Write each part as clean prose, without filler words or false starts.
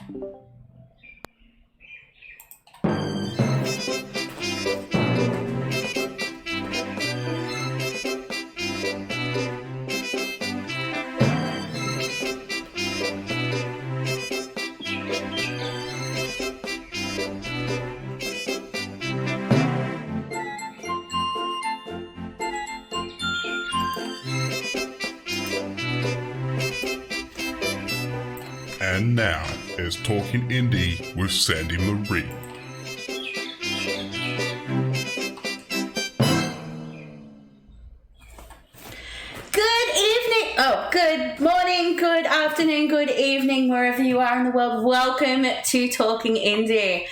And now is Talkin Indie with Sandy Marie. Good morning, good afternoon, good evening, wherever you are in the world. Welcome to Talkin Indie.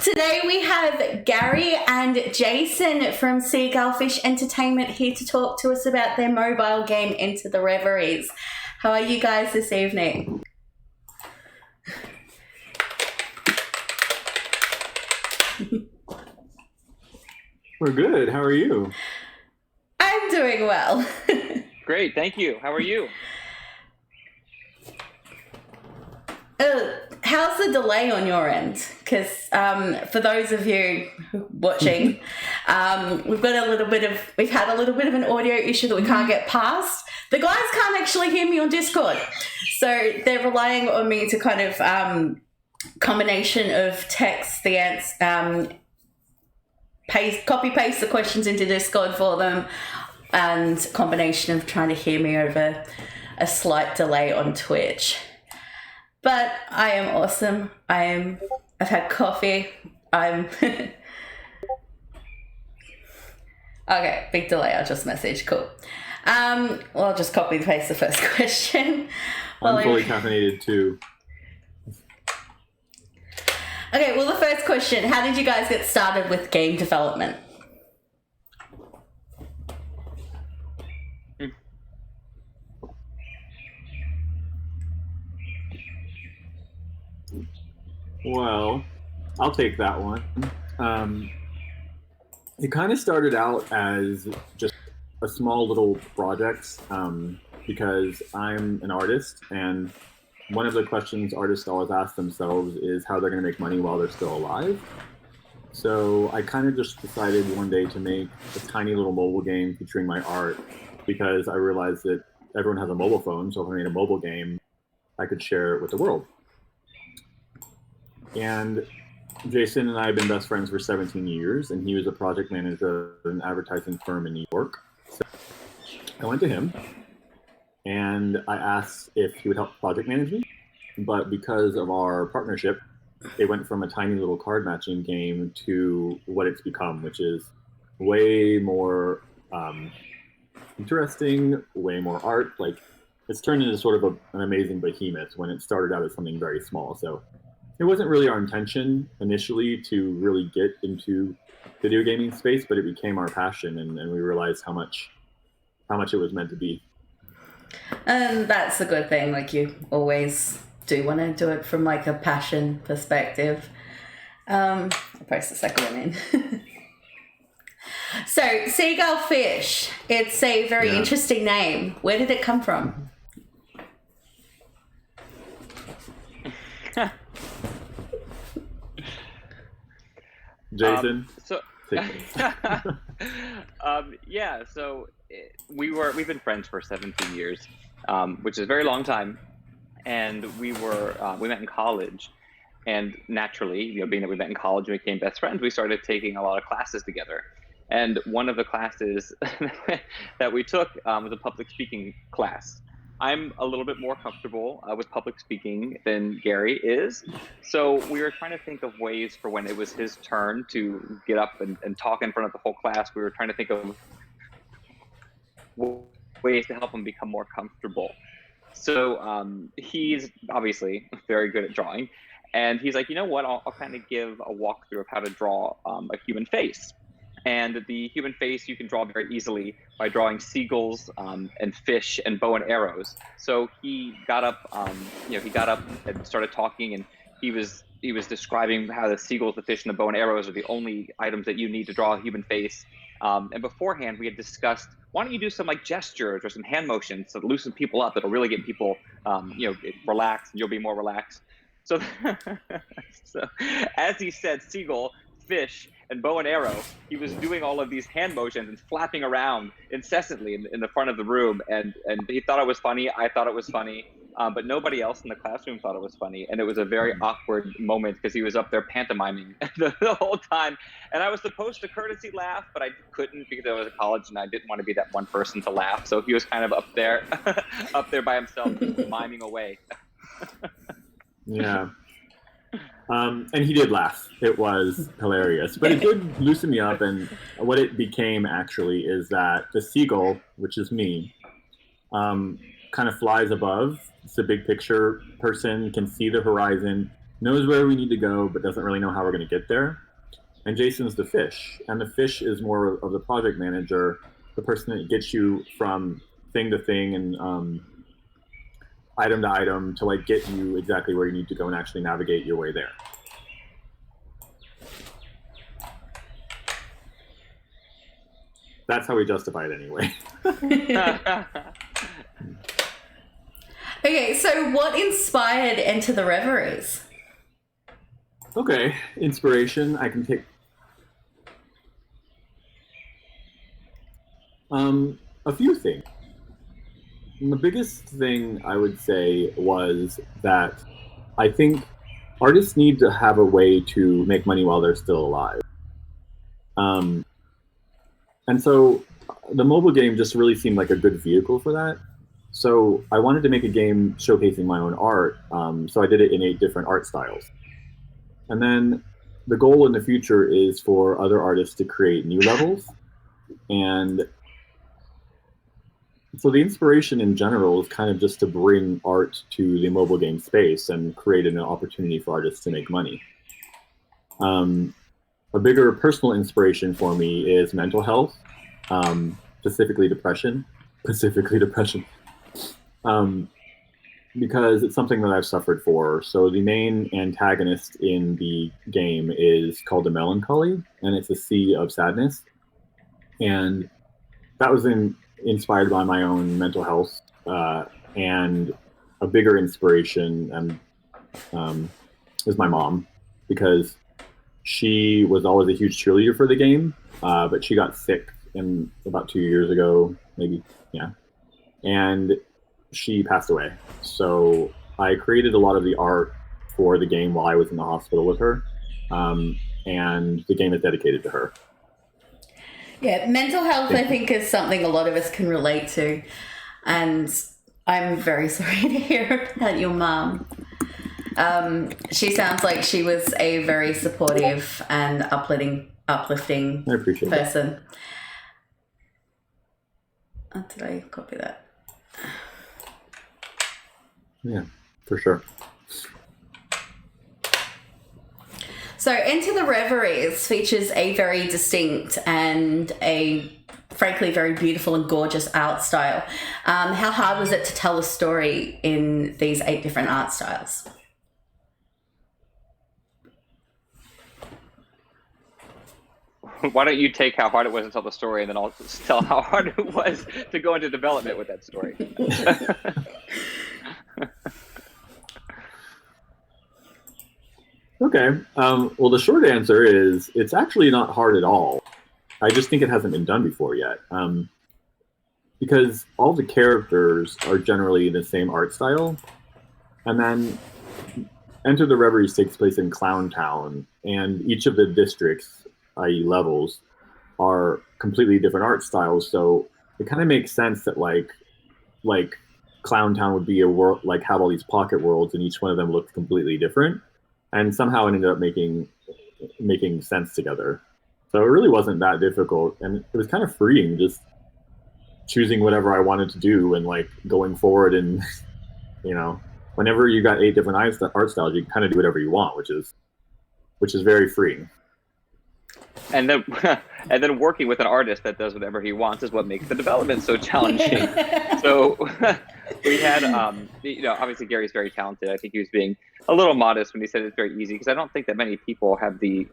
Today we have Gary and Jason from Seagull Entertainment here to talk to us about their mobile game Into the Reveries. How are you guys this evening? We're good. How are you? I'm doing well. Great, thank you. How are you? How's the delay on your end? Because for those of you watching, we've had a little bit of an audio issue that we can't get past. The guys can't actually hear me on Discord, so they're relying on me to kind of combination of text the answer, copy paste the questions into Discord for them, and combination of trying to hear me over a slight delay on Twitch. But I am awesome. I've had coffee. Okay, big delay. I'll just message. Cool. Well, I'll just copy and paste the first question. I'm fully caffeinated too. Okay, well, the first question, how did you guys get started with game development? Well, I'll take that one. It kind of started out as just a small little project because I'm an artist, and one of the questions artists always ask themselves is how they're going to make money while they're still alive. So I kind of just decided one day to make a tiny little mobile game featuring my art because I realized that everyone has a mobile phone, so if I made a mobile game, I could share it with the world. And Jason and I have been best friends for 17 years, and he was a project manager at an advertising firm in New York. So I went to him, and I asked if he would help project manage me. But because of our partnership, it went from a tiny little card matching game to what it's become, which is way more interesting, way more art. Like, it's turned into sort of an amazing behemoth when it started out as something very small. So it wasn't really our intention initially to really get into video gaming space, but it became our passion, and we realized how much it was meant to be. And that's a good thing. Like, you always do want to do it from like a passion perspective. I'll post the second one in. So, Seagull Fish, it's a very interesting name. Where did it come from? Jason? We've been friends for 17 years, which is a very long time. And we met in college, and naturally, being that we met in college and became best friends, we started taking a lot of classes together. And one of the classes that we took was a public speaking class. I'm a little bit more comfortable with public speaking than Gary is. So we were trying to think of ways for when it was his turn to get up and talk in front of the whole class. We were trying to think of ways to help him become more comfortable. So he's obviously very good at drawing. And he's like, you know what, I'll kind of give a walkthrough of how to draw a human face. And the human face you can draw very easily by drawing seagulls and fish and bow and arrows. So he got up, and started talking, and he was describing how the seagulls, the fish, and the bow and arrows are the only items that you need to draw a human face. And beforehand, we had discussed why don't you do some like gestures or some hand motions to loosen people up? That'll really get people, relaxed, and you'll be more relaxed. So, so as he said, Seagull, fish, and bow and arrow, he was doing all of these hand motions and flapping around incessantly in the front of the room. And he thought it was funny. I thought it was funny. But nobody else in the classroom thought it was funny. And it was a very awkward moment because he was up there pantomiming the whole time. And I was supposed to courtesy laugh, but I couldn't because I was at college and I didn't want to be that one person to laugh. So he was kind of up there by himself, miming away. Yeah. And he did laugh. It was hilarious. But it did loosen me up. And what it became actually is that the seagull, which is me, kind of flies above. It's a big picture person, can see the horizon, knows where we need to go, but doesn't really know how we're going to get there. And Jason's the fish. And the fish is more of the project manager, the person that gets you from thing to thing and item to item to like get you exactly where you need to go and actually navigate your way there. That's how we justify it anyway. Okay, so what inspired Enter the Reveries? Okay, inspiration. I can take a few things. The biggest thing I would say was that I think artists need to have a way to make money while they're still alive. And so the mobile game just really seemed like a good vehicle for that. So I wanted to make a game showcasing my own art, so I did it in 8 different art styles. And then the goal in the future is for other artists to create new levels. And so the inspiration in general is kind of just to bring art to the mobile game space and create an opportunity for artists to make money. A bigger personal inspiration for me is mental health, specifically depression. Because it's something that I've suffered for. So the main antagonist in the game is called the melancholy, and it's a sea of sadness. And that was inspired by my own mental health, and a bigger inspiration is my mom, because she was always a huge cheerleader for the game, but she got sick about 2 years ago, maybe, yeah. And she passed away. So I created a lot of the art for the game while I was in the hospital with her, and the game is dedicated to her. Yeah, mental health, I think, is something a lot of us can relate to. And I'm very sorry to hear about your mum. She sounds like she was a very supportive and uplifting I appreciate person. Did I copy that? Yeah, for sure. So Enter the Reveries features a very distinct and a frankly very beautiful and gorgeous art style. How hard was it to tell a story in these 8 different art styles? Why don't you take how hard it was to tell the story, and then I'll tell how hard it was to go into development with that story. Okay. Well, the short answer is it's actually not hard at all. I just think it hasn't been done before yet. Because all the characters are generally the same art style. And then Enter the Reveries takes place in Clowntown, and each of the districts, i.e. levels, are completely different art styles. So it kind of makes sense that like Clowntown would be a world, like have all these pocket worlds, and each one of them looked completely different. And somehow it ended up making sense together. So it really wasn't that difficult, and it was kind of freeing, just choosing whatever I wanted to do and like going forward. And whenever you got 8 different art styles, you can kind of do whatever you want, which is very freeing. And then working with an artist that does whatever he wants is what makes the development so challenging. So We had, obviously Gary's very talented. I think he was being a little modest when he said it's very easy, because I don't think that many people have the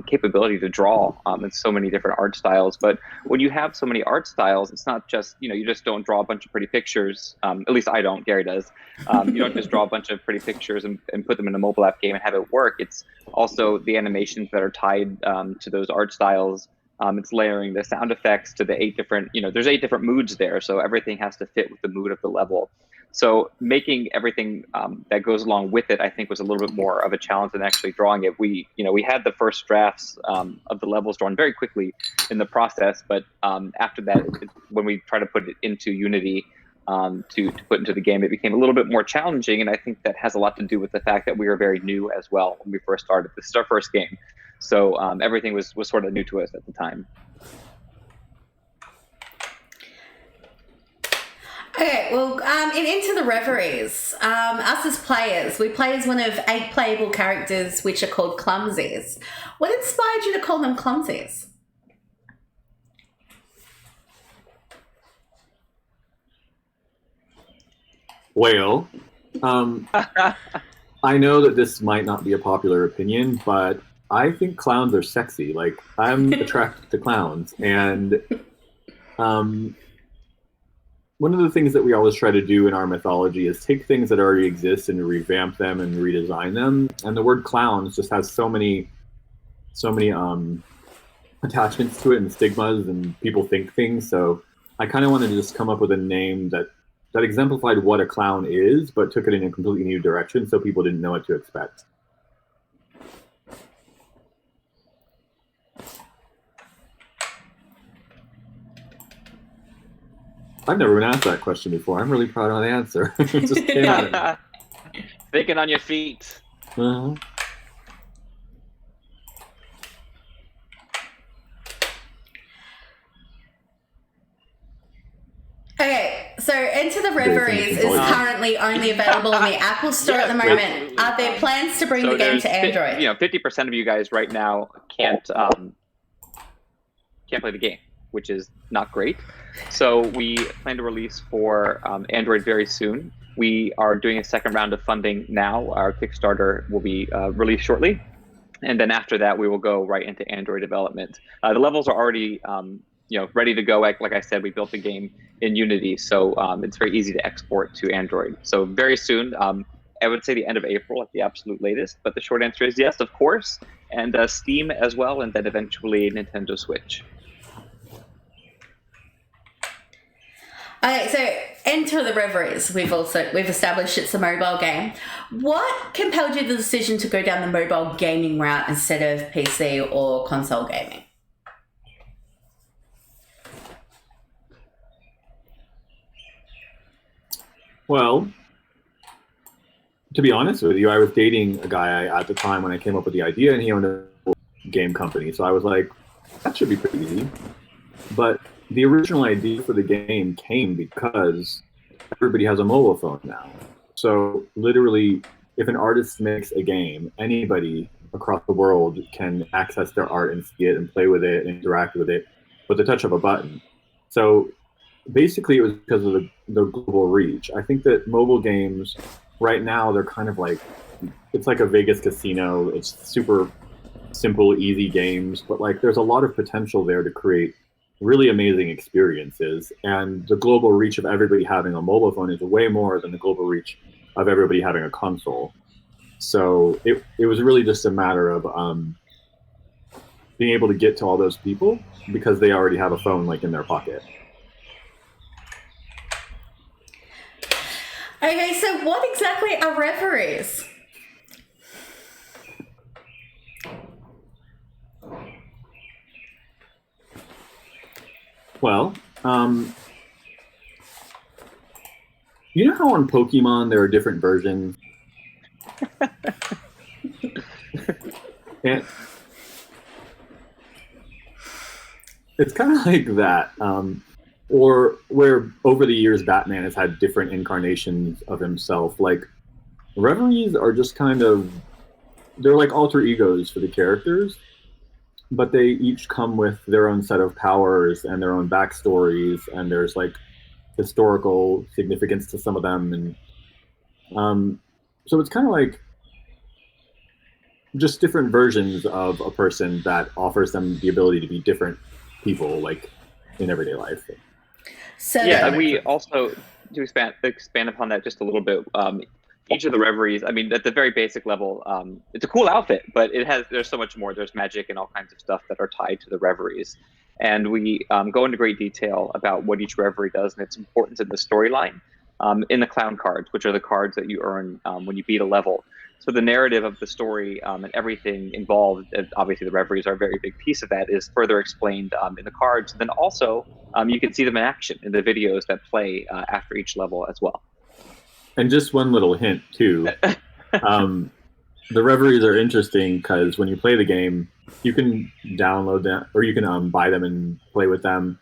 capability to draw in so many different art styles. But when you have so many art styles, it's not just, you just don't draw a bunch of pretty pictures. At least I don't, Gary does. You don't just draw a bunch of pretty pictures and put them in a mobile app game and have it work. It's also the animations that are tied to those art styles. It's layering the sound effects to the 8 different, there's 8 different moods there. So everything has to fit with the mood of the level. So making everything that goes along with it, I think, was a little bit more of a challenge than actually drawing it. We had the first drafts of the levels drawn very quickly in the process. But after that, when we try to put it into Unity to put into the game, it became a little bit more challenging. And I think that has a lot to do with the fact that we were very new as well when we first started. This is our first game. So everything was sort of new to us at the time. Okay, well, in Into the Reveries, us as players, we play as one of 8 playable characters, which are called clumsies. What inspired you to call them clumsies? Well, I know that this might not be a popular opinion, but I think clowns are sexy. Like, I'm attracted to clowns. And one of the things that we always try to do in our mythology is take things that already exist and revamp them and redesign them. And the word clowns just has so many attachments to it and stigmas, and people think things. So I kind of wanted to just come up with a name that exemplified what a clown is, but took it in a completely new direction so people didn't know what to expect. I've never been asked that question before. I'm really proud of the answer. It just came out of me. Thinking on your feet. Uh-huh. Okay, so Into the Reveries is currently only available in the Apple Store at the moment. Are there plans to bring the game to Android? 50% of you guys right now can't play the game, which is not great. So we plan to release for Android very soon. We are doing a second round of funding now. Our Kickstarter will be released shortly. And then after that, we will go right into Android development. The levels are already ready to go. Like I said, we built the game in Unity, so it's very easy to export to Android. So very soon, I would say the end of April at the absolute latest. But the short answer is yes, of course. And Steam as well, and then eventually Nintendo Switch. Okay, so Enter the Reveries, we've established it's a mobile game. What compelled you the decision to go down the mobile gaming route instead of PC or console gaming? Well, to be honest with you, I was dating a guy at the time when I came up with the idea, and he owned a game company. So I was like, that should be pretty easy. But the original idea for the game came because everybody has a mobile phone now. So literally, if an artist makes a game, anybody across the world can access their art and see it and play with it and interact with it with the touch of a button. So basically, it was because of the global reach. I think that mobile games right now, they're kind of like, it's like a Vegas casino. It's super simple, easy games, but like there's a lot of potential there to create really amazing experiences. And the global reach of everybody having a mobile phone is way more than the global reach of everybody having a console. So it was really just a matter of being able to get to all those people because they already have a phone like in their pocket. Okay, so what exactly are Reveries? Well, you know how on Pokemon there are different versions? And it's kind of like that. Or where over the years Batman has had different incarnations of himself. Like, Reveries are just kind of, they're like alter egos for the characters, but they each come with their own set of powers and their own backstories, and there's like historical significance to some of them, and so it's kind of like just different versions of a person that offers them the ability to be different people, like in everyday life. So yeah, and we also to expand upon that just a little bit. Each of the reveries, I mean, at the very basic level, it's a cool outfit, but there's so much more. There's magic and all kinds of stuff that are tied to the reveries, and we go into great detail about what each reverie does and its importance in the storyline. In the clown cards, which are the cards that you earn when you beat a level. So the narrative of the story and everything involved, and obviously the reveries are a very big piece of that, is further explained in the cards. And then also you can see them in action in the videos that play after each level as well. And just one little hint too, the reveries are interesting because when you play the game, you can download them or you can buy them and play with them.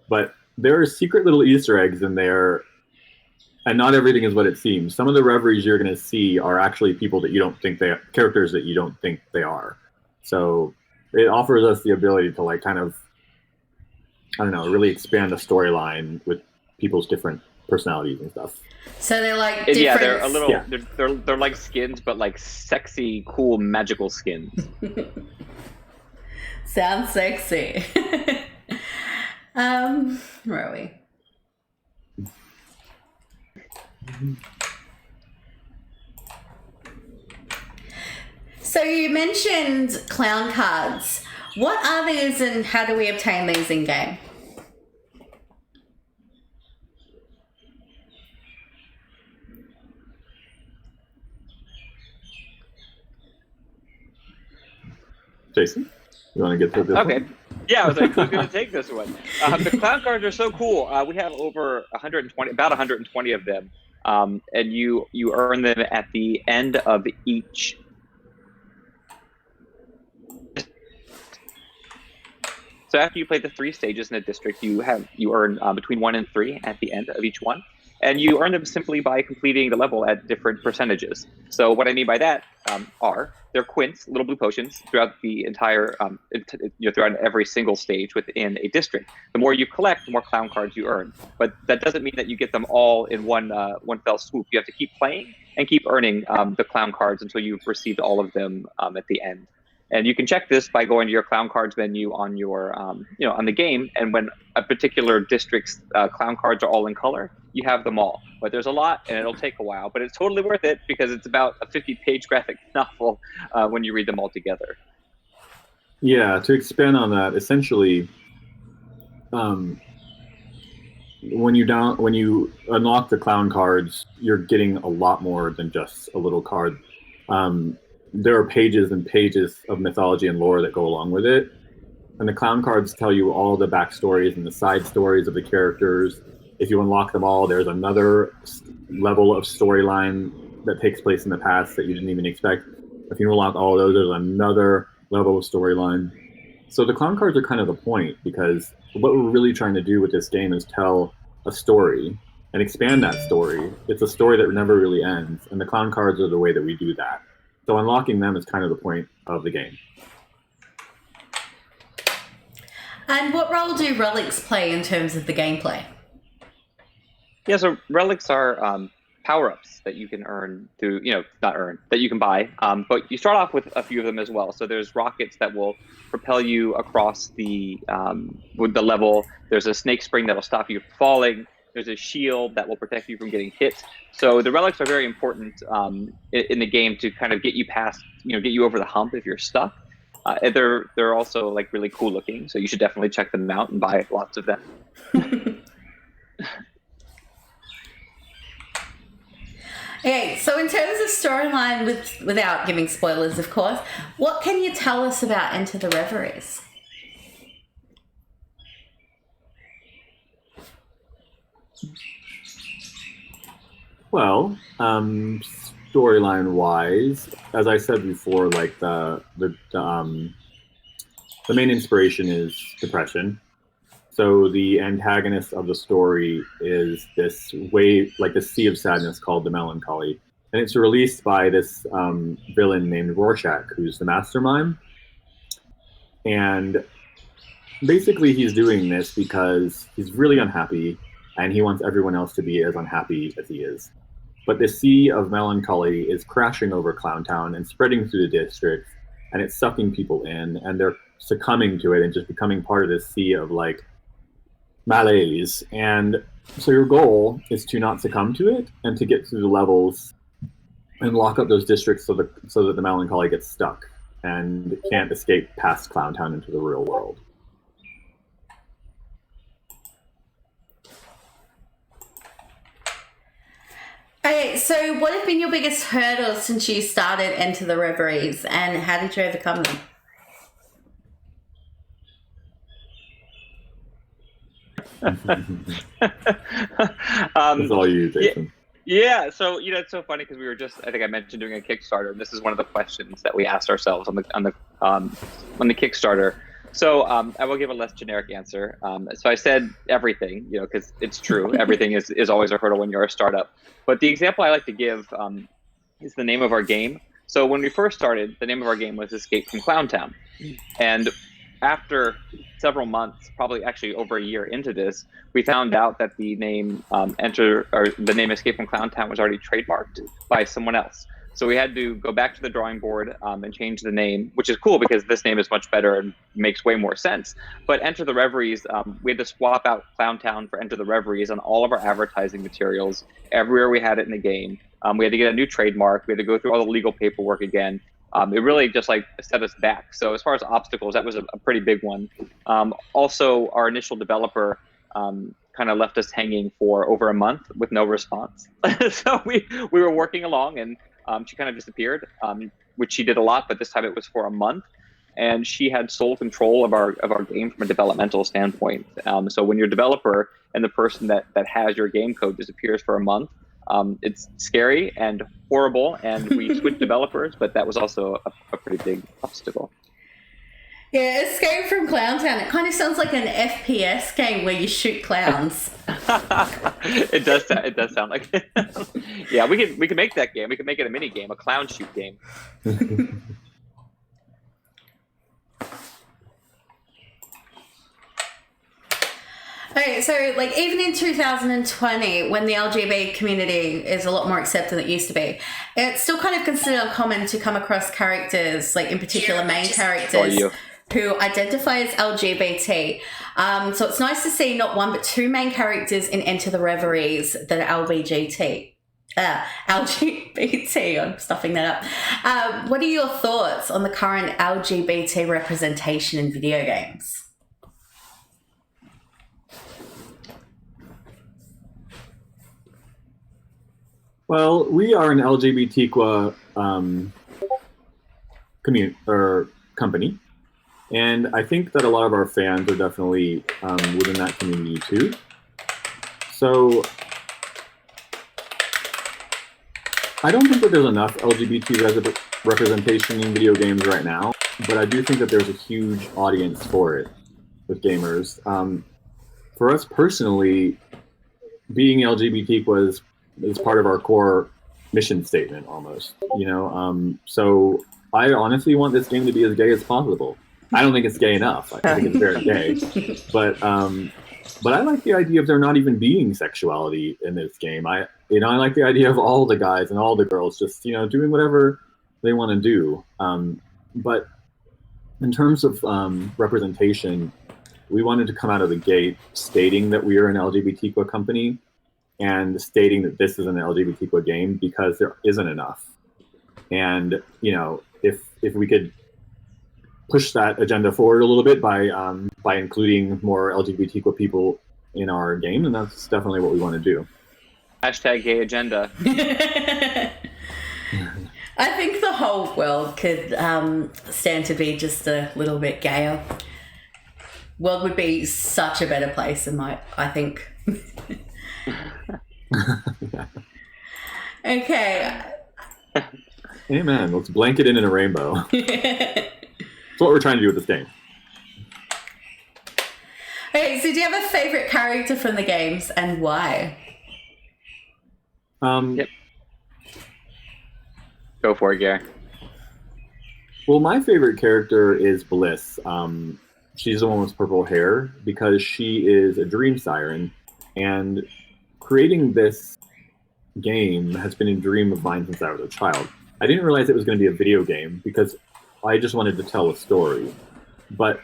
But there are secret little Easter eggs in there, and not everything is what it seems. Some of the reveries you're going to see are actually people that you don't think they are, characters that you don't think they are. So it offers us the ability to like kind of, I don't know, really expand the storyline with people's different personalities and stuff. So they're like different. Yeah, they're a little. Yeah. They're like skins, but like sexy, cool, magical skins. Sounds sexy. Where are we? So you mentioned clown cards. What are these and how do we obtain these in game? Jason, you want to get to this Okay. one? Yeah, I was like, who's going to take this one? The clown cards are so cool. We have over 120, about 120 of them, and you earn them at the end of each. So after you play the 3 stages in a district, you earn between 1 and 3 at the end of each one, and you earn them simply by completing the level at different percentages. So what I mean by that are they're quints, little blue potions, throughout the entire, throughout every single stage within a district. The more you collect, the more clown cards you earn. But that doesn't mean that you get them all in one fell swoop. You have to keep playing and keep earning the clown cards until you've received all of them at the end. And you can check this by going to your clown cards menu on your, on the game. And when a particular district's clown cards are all in color, you have them all. But there's a lot, and it'll take a while. But it's totally worth it because it's about a 50-page graphic novel when you read them all together. Yeah, to expand on that, essentially, when you unlock the clown cards, you're getting a lot more than just a little card. There are pages and pages of mythology and lore that go along with it. And the clown cards tell you all the backstories and the side stories of the characters. If you unlock them all, there's another level of storyline that takes place in the past that you didn't even expect. If you unlock all of those, there's another level of storyline. So the clown cards are kind of the point, because what we're really trying to do with this game is tell a story and expand that story. It's a story that never really ends, and the clown cards are the way that we do that. So unlocking them is kind of the point of the game. And what role do relics play in terms of the gameplay? Yeah, so relics are power-ups that you can earn through, that you can buy. But you start off with a few of them as well. So there's rockets that will propel you across with the level. There's a snake spring that will stop you from falling. There's a shield that will protect you from getting hit. So the relics are very important in the game to kind of get you past, get you over the hump if you're stuck. And they're also like really cool looking. So you should definitely check them out and buy lots of them. Okay, so in terms of storyline, without giving spoilers, of course, what can you tell us about Enter the Reveries? Well, storyline-wise, as I said before, like the main inspiration is depression. So the antagonist of the story is this wave, like the sea of sadness called the melancholy, and it's released by this villain named Rorschach, who's the mastermind. And basically, he's doing this because he's really unhappy. and he wants everyone else to be as unhappy as he is. But the sea of melancholy is crashing over Clowntown and spreading through the district, and it's sucking people in, and they're succumbing to it and just becoming part of this sea of like malaise. And so your goal is to not succumb to it and to get through the levels and lock up those districts so that the melancholy gets stuck and can't escape past Clowntown into the real world. Okay, so what have been your biggest hurdles since you started Enter the Reveries, and how did you overcome them? It's all you, Jason. Yeah, so it's so funny because we were just, I think I mentioned, doing a Kickstarter, and this is one of the questions that we asked ourselves on the Kickstarter. So I will give a less generic answer. So I said everything, because it's true. Everything is always a hurdle when you're a startup. But the example I like to give is the name of our game. So when we first started, the name of our game was Escape from Clowntown. And after several months, probably actually over a year into this, we found out that the name the name Escape from Clowntown was already trademarked by someone else. So we had to go back to the drawing board and change the name, which is cool because this name is much better and makes way more sense. But Enter the Reveries, we had to swap out Clowntown for Enter the Reveries on all of our advertising materials, everywhere we had it in the game. We had to get a new trademark. We had to go through all the legal paperwork again. It really just set us back. So as far as obstacles, that was a pretty big one. Also, our initial developer kind of left us hanging for over a month with no response. So we were working along, and she kind of disappeared, which she did a lot, but this time it was for a month. And she had sole control of our game from a developmental standpoint. So when your developer and the person that has your game code disappears for a month, it's scary and horrible, and we switched developers, but that was also a pretty big obstacle. Yeah, Escape from Clowntown. It kind of sounds like an FPS game where you shoot clowns. It does sound like it. Yeah, we can make that game. We can make it a mini game, a clown shoot game. Okay, so even in 2020, when the LGBT community is a lot more accepted than it used to be, it's still kind of considered uncommon to come across characters, in particular main characters, who identify as LGBT. So it's nice to see not one but two main characters in Enter the Reveries that are LGBT. I'm stuffing that up. What are your thoughts on the current LGBT representation in video games? Well, we are an LGBTQ company, and I think that a lot of our fans are definitely within that community too. So I don't think that there's enough LGBT representation in video games right now, but I do think that there's a huge audience for it with gamers. For us personally, being LGBTQ is part of our core mission statement almost, so I honestly want this game to be as gay as possible. I don't think it's gay enough. I think it's very gay, but I like the idea of there not even being sexuality in this game. I like the idea of all the guys and all the girls just doing whatever they want to do. But in terms of representation, we wanted to come out of the gate stating that we are an LGBTQ company and stating that this is an LGBTQ game because there isn't enough. And if we could push that agenda forward a little bit by including more LGBTQ people in our game, then that's definitely what we want to do. Hashtag gay agenda. I think the whole world could stand to be just a little bit gayer. World would be such a better place I think. Okay. Amen. Let's blanket in a rainbow. That's what we're trying to do with this game. Okay, so do you have a favorite character from the games and why? Yep. Go for it, Gary. Well, my favorite character is Bliss. She's the one with purple hair because she is a dream siren, And creating this game has been a dream of mine since I was a child. I didn't realize it was going to be a video game because I just wanted to tell a story. But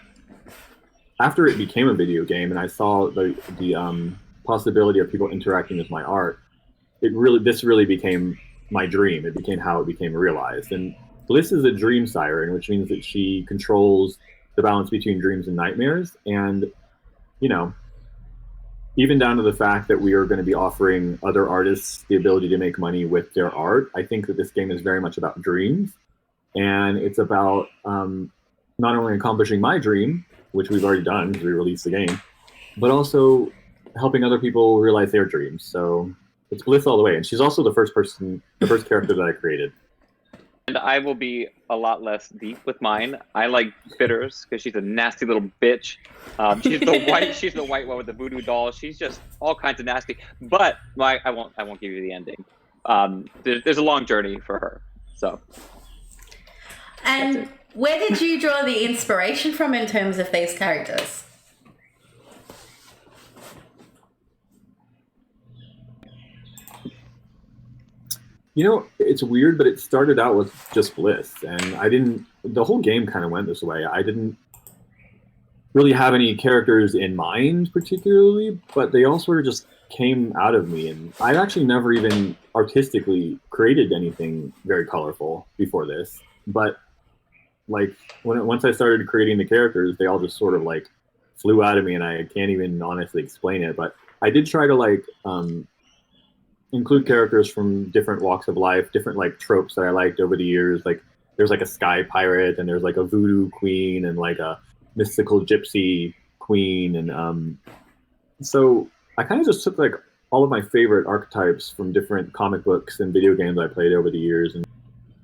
after it became a video game and I saw the possibility of people interacting with my art, this really became my dream. It became how it became realized. And Bliss is a dream siren, which means that she controls the balance between dreams and nightmares. And, you know, even down to the fact that we are going to be offering other artists the ability to make money with their art, I think that this game is very much about dreams. And it's about not only accomplishing my dream, which we've already done because we released the game, but also helping other people realize their dreams. So it's Bliss all the way. And she's also the first character that I created. And I will be a lot less deep with mine. I like Bitters because she's a nasty little bitch. She's the white one with the voodoo doll. She's just all kinds of nasty. But I won't give you the ending. There's a long journey for her. So. And where did you draw the inspiration from in terms of these characters? You know, it's weird, but it started out with just Bliss, and the whole game kind of went this way. I didn't really have any characters in mind particularly, but they all sort of just came out of me, and I've actually never even artistically created anything very colorful before this. But like once I started creating the characters, they all just sort of like flew out of me, and I can't even honestly explain it. But I did try to like include characters from different walks of life, different like tropes that I liked over the years. Like there's like a sky pirate, and there's like a voodoo queen, and like a mystical gypsy queen, and so I kind of just took like all of my favorite archetypes from different comic books and video games I played over the years,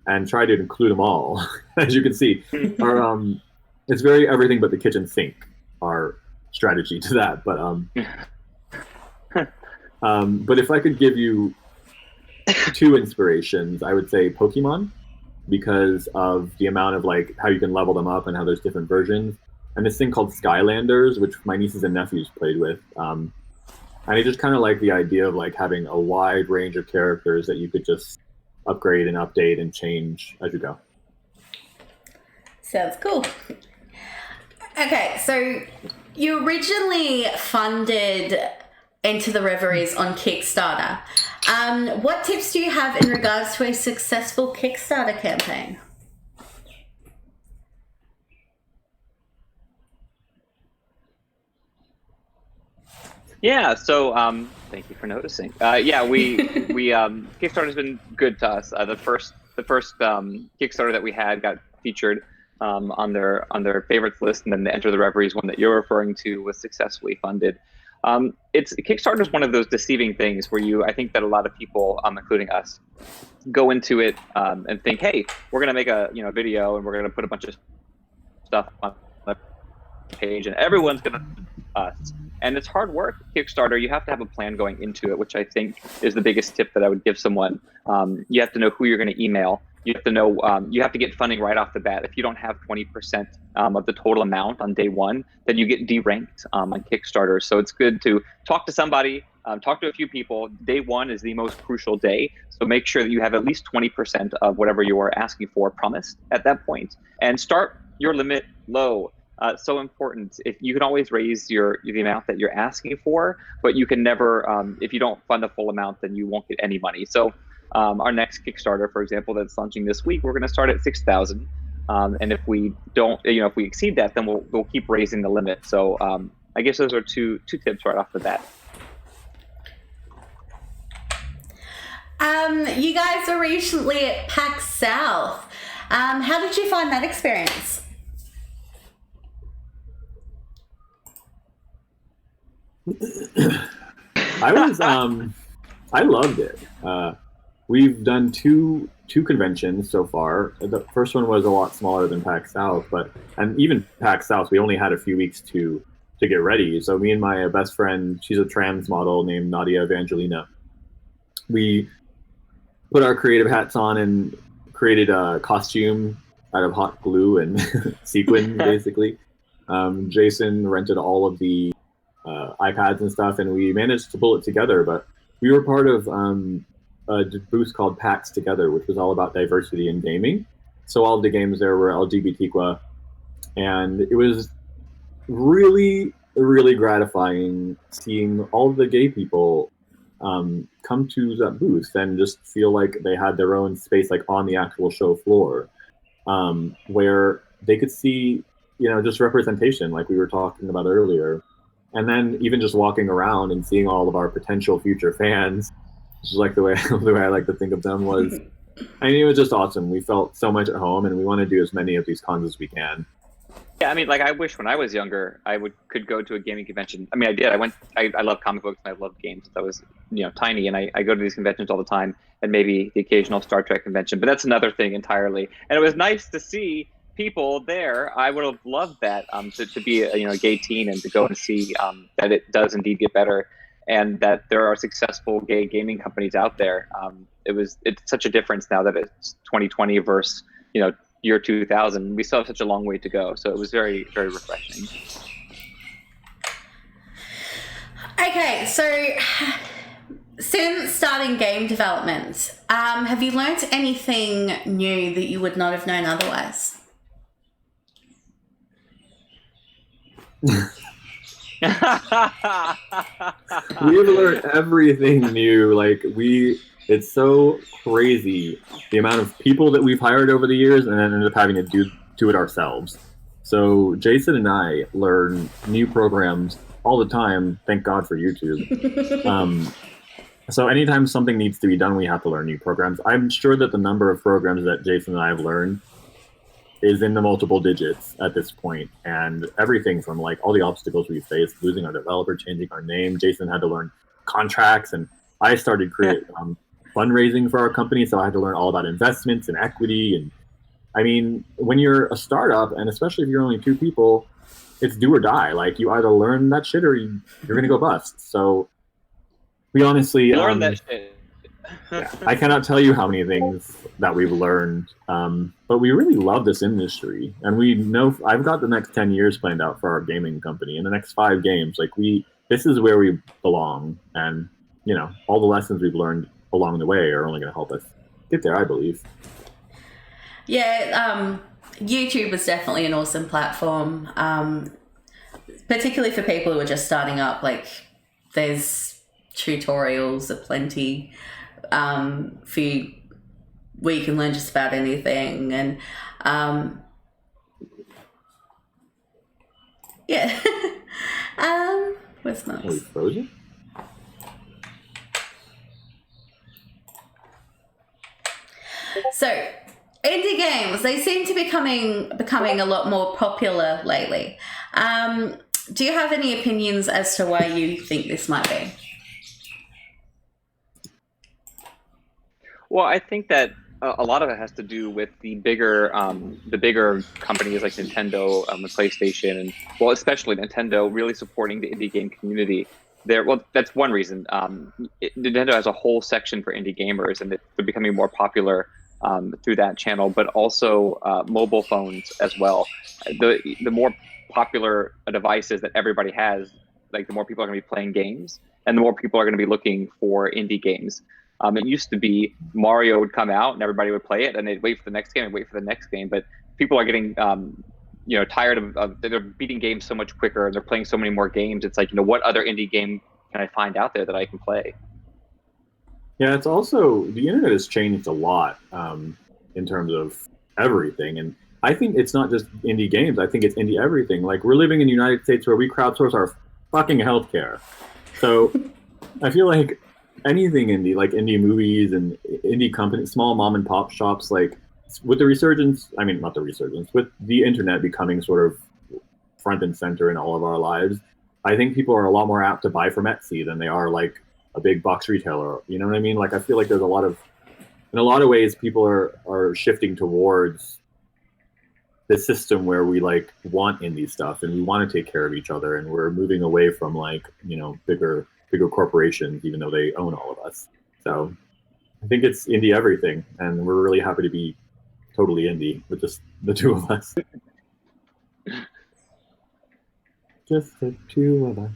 and tried to include them all. As you can see, it's very everything but the kitchen sink, our strategy to that. But if I could give you two inspirations, I would say Pokemon, because of the amount of like how you can level them up and how there's different versions, and this thing called Skylanders, which my nieces and nephews played with. And I just kind of like the idea of like having a wide range of characters that you could just upgrade and update and change as you go. Sounds cool. Okay, so you originally funded Enter the Reveries on Kickstarter. What tips do you have in regards to a successful Kickstarter campaign? Yeah, so thank you for noticing. We Kickstarter's been good to us. The first Kickstarter that we had got featured on their favorites list, and then the Enter the Reveries one that you're referring to was successfully funded. Kickstarter is one of those deceiving things where I think that a lot of people, including us, go into it and think, hey, we're gonna make a video and we're gonna put a bunch of stuff on the page and everyone's gonna us. And it's hard work. Kickstarter, you have to have a plan going into it, which I think is the biggest tip that I would give someone. You have to know who you're going to email. You have to know, you have to get funding right off the bat. If you don't have 20% of the total amount on day one, then you get deranked on Kickstarter. So it's good to talk to somebody, talk to a few people. Day one is the most crucial day. So make sure that you have at least 20% of whatever you are asking for promised at that point, and start your limit low. So important. If you can always raise the amount that you're asking for, but you can never, if you don't fund the full amount, then you won't get any money. So our next Kickstarter, for example, that's launching this week, we're going to start at 6,000. And if we don't, if we exceed that, then we'll keep raising the limit. So I guess those are two tips right off the bat. You guys were recently at PAX South. How did you find that experience? I loved it. We've done two conventions so far. The first one was a lot smaller than PAX South, and even PAX South, we only had a few weeks to get ready. So me and my best friend, she's a trans model named Nadia Evangelina, we put our creative hats on and created a costume out of hot glue and sequins, basically. Jason rented all of the iPads and stuff, and we managed to pull it together. But we were part of a booth called PAX Together, which was all about diversity in gaming. So all of the games there were LGBTQA, and it was really, really gratifying seeing all of the gay people come to that booth and just feel like they had their own space, like on the actual show floor, where they could see, just representation, like we were talking about earlier. And then even just walking around and seeing all of our potential future fans, which is like the way I like to think of them, was, I mean, it was just awesome. We felt so much at home, and we want to do as many of these cons as we can. Yeah, I mean, like, I wish when I was younger, I could go to a gaming convention. I mean, I did. I love comic books and I love games. I was, tiny, and I go to these conventions all the time, and maybe the occasional Star Trek convention, but that's another thing entirely. And it was nice to see people there. I would have loved that, to be a gay teen and to go and see that it does indeed get better, and that there are successful gay gaming companies out there. It's such a difference now that it's 2020 versus year 2000. We still have such a long way to go, so it was very, very refreshing. Okay, so since starting game development, have you learnt anything new that you would not have known otherwise? We've learned everything new. It's so crazy the amount of people that we've hired over the years, and then ended up having to do it ourselves. So Jason and I learn new programs all the time. Thank God for YouTube. So anytime something needs to be done, we have to learn new programs. I'm sure that the number of programs that Jason and I have learned is in the multiple digits at this point, and everything from like all the obstacles we faced, losing our developer, changing our name. Jason had to learn contracts, and I started creating fundraising for our company, so I had to learn all about investments and equity. And I mean, when you're a startup, and especially if you're only two people, it's do or die. Like, you either learn that shit or you're gonna go bust. So we honestly learn that shit. Yeah, I cannot tell you how many things that we've learned, but we really love this industry, and we know I've got the next 10 years planned out for our gaming company. In the next 5 games, this is where we belong, and all the lessons we've learned along the way are only going to help us get there, I believe. Yeah, YouTube is definitely an awesome platform, particularly for people who are just starting up. Like, there's tutorials aplenty where you can learn just about anything, and yeah. Where's Max? Are we frozen? So, indie games, they seem to be becoming a lot more popular lately. Do you have any opinions as to why you think this might be? Well, I think that a lot of it has to do with the bigger companies like Nintendo, and PlayStation, and especially Nintendo, really supporting the indie game community. That's one reason. Nintendo has a whole section for indie gamers, and they're becoming more popular through that channel. But also mobile phones as well. The more popular devices that everybody has, like, the more people are going to be playing games, and the more people are going to be looking for indie games. It used to be Mario would come out and everybody would play it, and they'd wait for the next game and wait for the next game. But people are getting, tired of they're beating games so much quicker, and they're playing so many more games. It's like, what other indie game can I find out there that I can play? Yeah, it's also, the internet has changed a lot in terms of everything. And I think it's not just indie games. I think it's indie everything. Like, we're living in the United States where we crowdsource our fucking healthcare. So I feel like anything indie, like indie movies and indie companies, small mom and pop shops, like, with the resurgence, I mean, not the resurgence, with the internet becoming sort of front and center in all of our lives, I think people are a lot more apt to buy from Etsy than they are like a big box retailer. You know what I mean? Like, I feel like there's in a lot of ways, people are shifting towards this system where we want indie stuff and we want to take care of each other, and we're moving away from bigger corporations, even though they own all of us. So I think it's indie everything, and we're really happy to be totally indie with just the two of us. Just the two of us.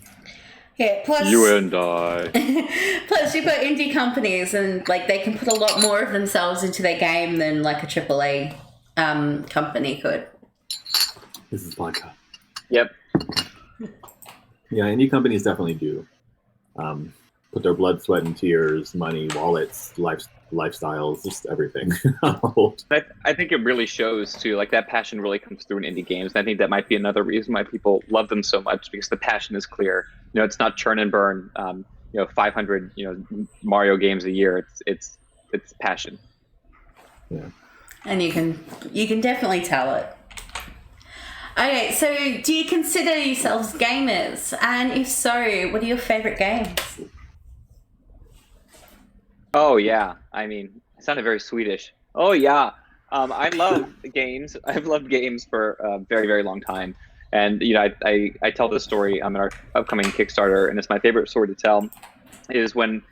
Yeah, plus You and I. plus you've got indie companies and like they can put a lot more of themselves into their game than like a AAA company could. This is vodka. Yep. Yeah, indie companies definitely do put their blood, sweat, and tears, money, wallets, lifestyles, just everything. I think it really shows too. Like that passion really comes through in indie games. And I think that might be another reason why people love them so much, because the passion is clear. You know, it's not churn and burn. 500 Mario games a year. It's passion. Yeah. And you can definitely tell it. Okay, so do you consider yourselves gamers? And if so, what are your favorite games? Oh yeah, I mean, it sounded very Swedish. Oh yeah, I love games. I've loved games for a very, very long time, and I tell this story in our upcoming Kickstarter, and it's my favorite story to tell. Is when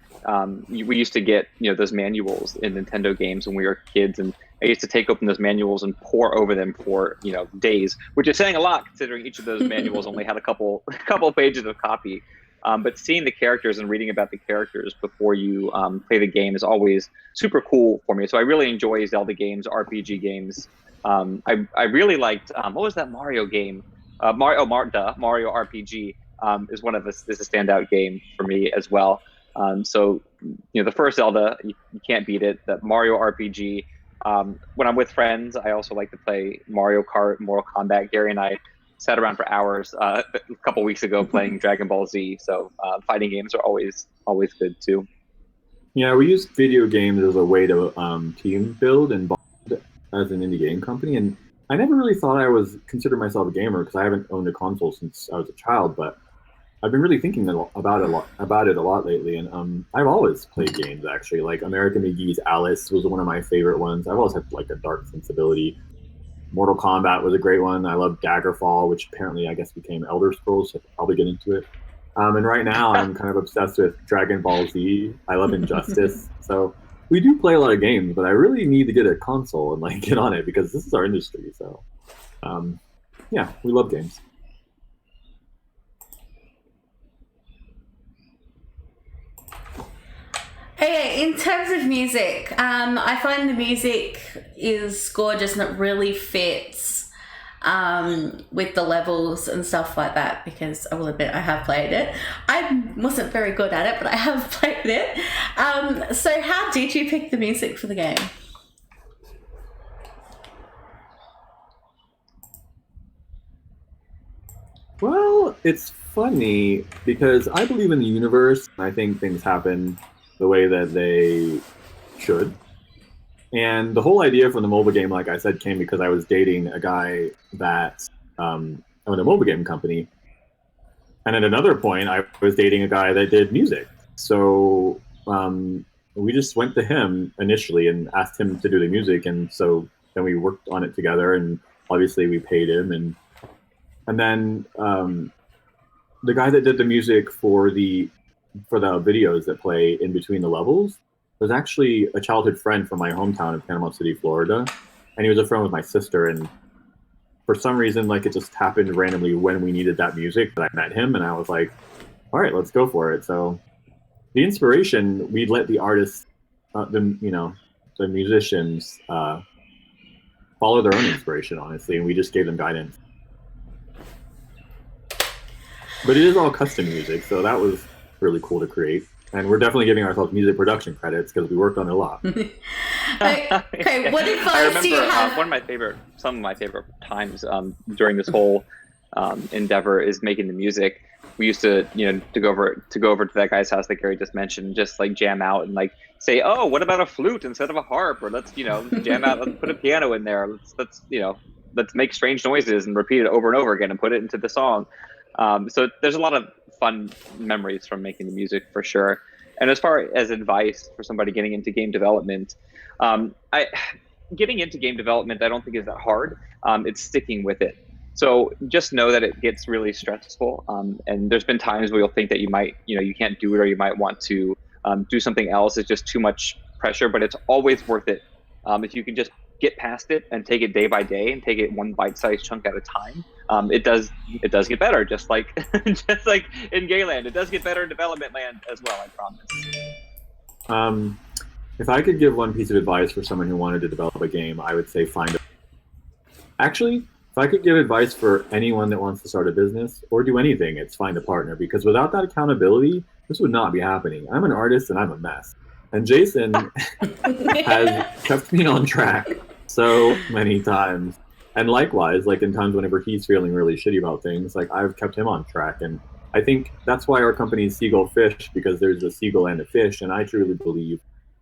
we used to get those manuals in Nintendo games when we were kids, and I used to take open those manuals and pore over them for days, which is saying a lot considering each of those manuals only had a couple pages of copy. But seeing the characters and reading about the characters before you play the game is always super cool for me. So I really enjoy Zelda games, RPG games. I really liked what was that Mario game? Mario RPG is is a standout game for me as well. So the first Zelda, you can't beat it. The Mario RPG. When I'm with friends, I also like to play Mario Kart, Mortal Kombat. Gary and I sat around for hours a couple weeks ago playing Dragon Ball Z. So fighting games are always good too. Yeah, we use video games as a way to team build and bond as an indie game company. And I never really thought I was consider myself a gamer because I haven't owned a console since I was a child. But I've been really thinking about it a lot lately. And I've always played games actually. Like American McGee's Alice was one of my favorite ones. I've always had like a dark sensibility. Mortal Kombat was a great one. I love Daggerfall, which apparently I guess became Elder Scrolls, so I could probably get into it. And right now I'm kind of obsessed with Dragon Ball Z. I love Injustice. So we do play a lot of games, but I really need to get a console and like get on it because this is our industry. So yeah, we love games. Okay, in terms of music, I find the music is gorgeous and it really fits with the levels and stuff like that, because I will admit I have played it. I wasn't very good at it, but I have played it. So how did you pick the music for the game? Well, it's funny because I believe in the universe. I think things happen the way that they should. And the whole idea for the mobile game, like I said, came because I was dating a guy that owned a mobile game company. And at another point, I was dating a guy that did music. So we just went to him initially and asked him to do the music. And so then we worked on it together, and obviously we paid him. And then the guy that did the music for the videos that play in between the levels was actually a childhood friend from my hometown of Panama City, Florida. And he was a friend with my sister. And for some reason, like it just happened randomly when we needed that music that I met him. And I was like, all right, let's go for it. So the inspiration, we let the artists, the musicians follow their own inspiration, honestly. And we just gave them guidance. But it is all custom music. So that was really cool to create. And we're definitely giving ourselves music production credits because we worked on it a lot. Okay, what advice do you have? Some of my favorite times during this whole endeavor is making the music. We used to, to go over to that guy's house that Gary just mentioned, just like jam out and like say, oh, what about a flute instead of a harp? Or let's, jam out, let's put a piano in there. Let's make strange noises and repeat it over and over again and put it into the song. So there's a lot of fun memories from making the music for sure. And as far as advice for somebody getting into game development, getting into game development, I don't think is that hard. It's sticking with it. So just know that it gets really stressful. And there's been times where you'll think that you might, you can't do it, or you might want to do something else. It's just too much pressure, but it's always worth it. If you can just get past it and take it day by day and take it one bite-sized chunk at a time, it does get better, just like just like in Gayland. It does get better in development land as well, I promise. If I could give one piece of advice for someone who wanted to develop a game, I would say Actually, if I could give advice for anyone that wants to start a business or do anything, it's find a partner, because without that accountability, this would not be happening. I'm an artist and I'm a mess. And Jason has kept me on track so many times. And likewise, like in times whenever he's feeling really shitty about things, like I've kept him on track. And I think that's why our company is Seagull Fish, because there's a seagull and a fish. And I truly believe,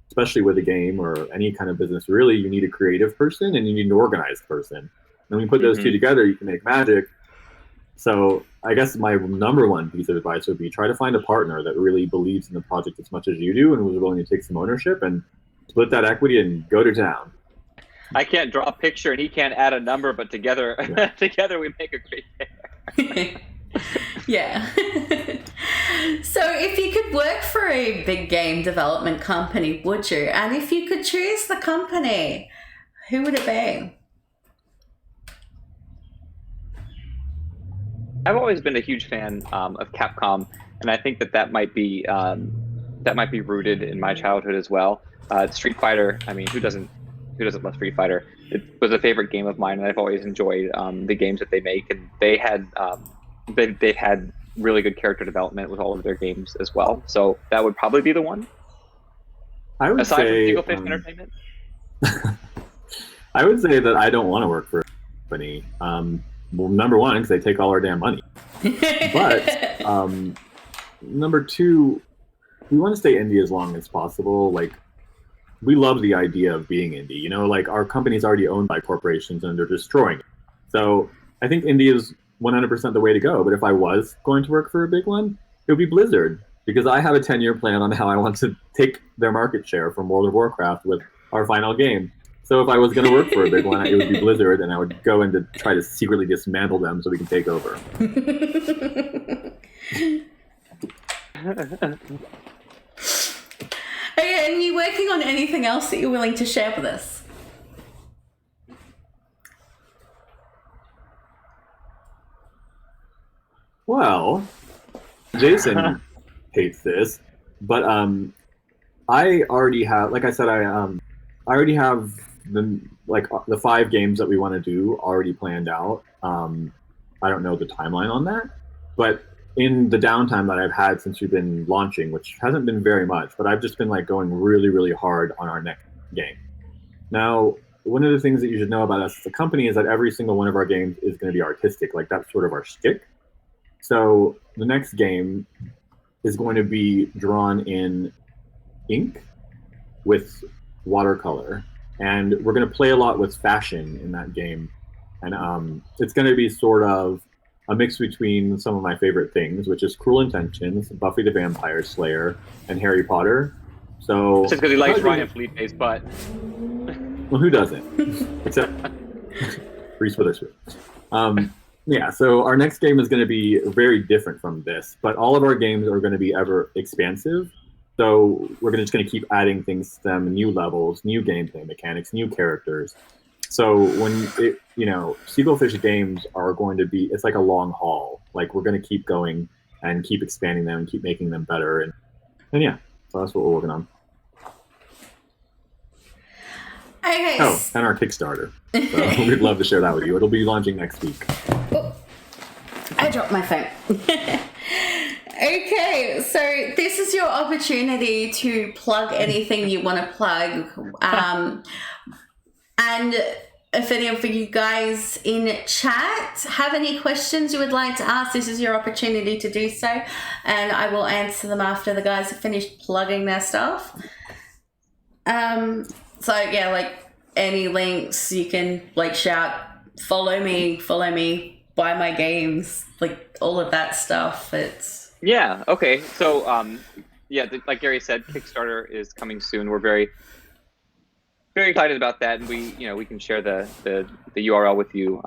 especially with a game or any kind of business, really, you need a creative person and you need an organized person. And when you put those two together, you can make magic. So I guess my number one piece of advice would be try to find a partner that really believes in the project as much as you do and was willing to take some ownership and split that equity and go to town. I can't draw a picture and he can't add a number, but together together we make a great pair. Yeah. So if you could work for a big game development company, would you? And if you could choose the company, who would it be? I've always been a huge fan of Capcom, and I think that might be rooted in my childhood as well. Street Fighter. I mean, who doesn't love Street Fighter? It was a favorite game of mine, and I've always enjoyed the games that they make. And they had they've had really good character development with all of their games as well. So that would probably be the one. I would aside say, from Seagull Fish Entertainment. I would say that I don't want to work for a company. Well, number one, because they take all our damn money. But number two, we want to stay indie as long as possible. Like, we love the idea of being indie. You know, like our company's already owned by corporations and they're destroying it. So I think indie is 100% the way to go. But if I was going to work for a big one, it would be Blizzard, because I have a 10-year plan on how I want to take their market share from World of Warcraft with our final game. So if I was going to work for a big one, it would be Blizzard, and I would go in to try to secretly dismantle them so we can take over. Okay, and you working on anything else that you're willing to share with us? Well, Jason hates this, but I already have, like I said, I already have the 5 games that we want to do already planned out. I don't know the timeline on that, but in the downtime that I've had since we've been launching, which hasn't been very much, but I've just been like going really, really hard on our next game. Now, one of the things that you should know about us as a company is that every single one of our games is going to be artistic. Like, that's sort of our shtick. So the next game is going to be drawn in ink with watercolor, and we're going to play a lot with fashion in that game. And it's going to be sort of a mix between some of my favorite things, which is Cruel Intentions, Buffy the Vampire Slayer, and Harry Potter. So just because he likes Ryan Felipe's butt. Well, who doesn't? Except Reese Witherspoon. Yeah, so our next game is going to be very different from this, but all of our games are going to be ever expansive. So we're just going to keep adding things to them, new levels, new gameplay mechanics, new characters. So when Seagull Fish games are going to be, it's like a long haul. Like, we're going to keep going and keep expanding them and keep making them better. And yeah, so that's what we're working on. Okay. Oh, and our Kickstarter. So we'd love to share that with you. It'll be launching next week. Oh, I dropped my phone. Okay, so this is your opportunity to plug anything you want to plug. And if any of you guys in chat have any questions you would like to ask, this is your opportunity to do so. And I will answer them after the guys have finished plugging their stuff. So yeah, like any links you can like shout, follow me, buy my games, like all of that stuff. Yeah. Okay. So, like Gary said, Kickstarter is coming soon. We're very, very excited about that, and we can share the URL with you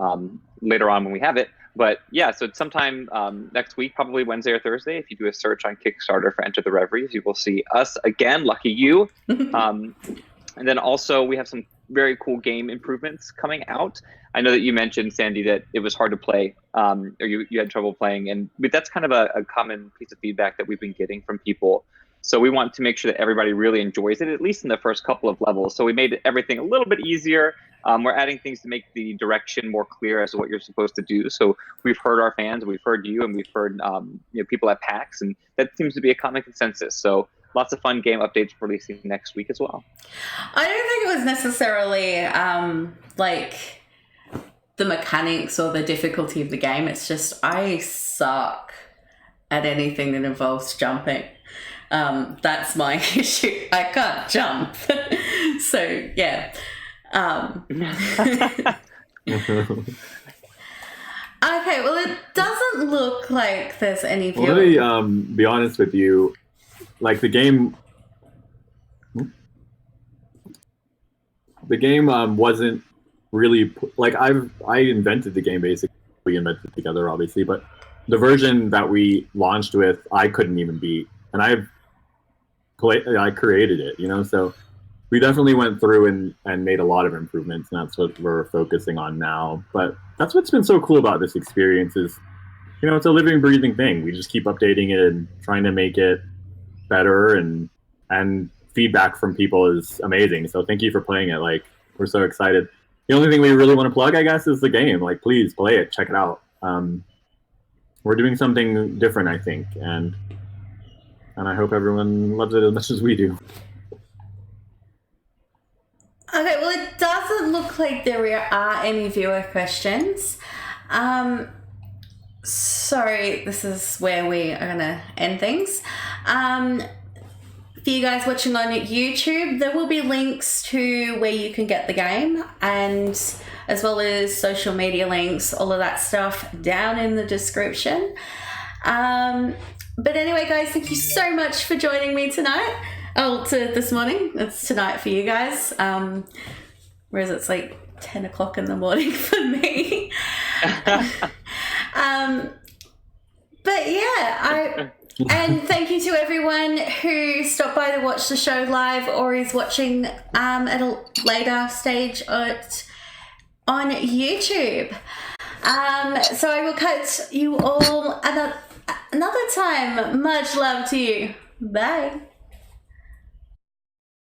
later on when we have it. But yeah, so sometime next week, probably Wednesday or Thursday, if you do a search on Kickstarter for Enter the Reveries, you will see us again. Lucky you. And then also we have some very cool game improvements coming out. I know that you mentioned, Sandy, that it was hard to play or you had trouble playing. But that's kind of a common piece of feedback that we've been getting from people. So we want to make sure that everybody really enjoys it, at least in the first couple of levels. So we made everything a little bit easier. We're adding things to make the direction more clear as to what you're supposed to do. So we've heard our fans, we've heard you, and we've heard people at PAX, and that seems to be a common consensus. So lots of fun game updates releasing next week as well. I don't think it was necessarily like the mechanics or the difficulty of the game. It's just I suck at anything that involves jumping. That's my issue. I can't jump. So yeah. Okay, well, it doesn't look like there's any view. Let me be honest with you. Like the game wasn't really like I invented the game basically. We invented it together, obviously, but the version that we launched with, I couldn't even beat, and I created it, so we definitely went through and made a lot of improvements, and that's what we're focusing on now. But that's what's been so cool about this experience is, it's a living, breathing thing. We just keep updating it and trying to make it better, and feedback from people is amazing. So thank you for playing it. Like, we're so excited. The only thing we really want to plug, I guess, is the game. Like, please play it, check it out. We're doing something different, I think, and I hope everyone loves it as much as we do. Okay, well, it doesn't look like there are any viewer questions. So this is where we are going to end things. For you guys watching on YouTube, there will be links to where you can get the game, and as well as social media links, all of that stuff down in the description. But anyway, guys, thank you so much for joining me tonight. This morning. It's tonight for you guys. Whereas it's like 10 o'clock in the morning for me. But yeah, and thank you to everyone who stopped by to watch the show live or is watching at a later stage on YouTube. So I will catch you all another time. Much love to you. Bye.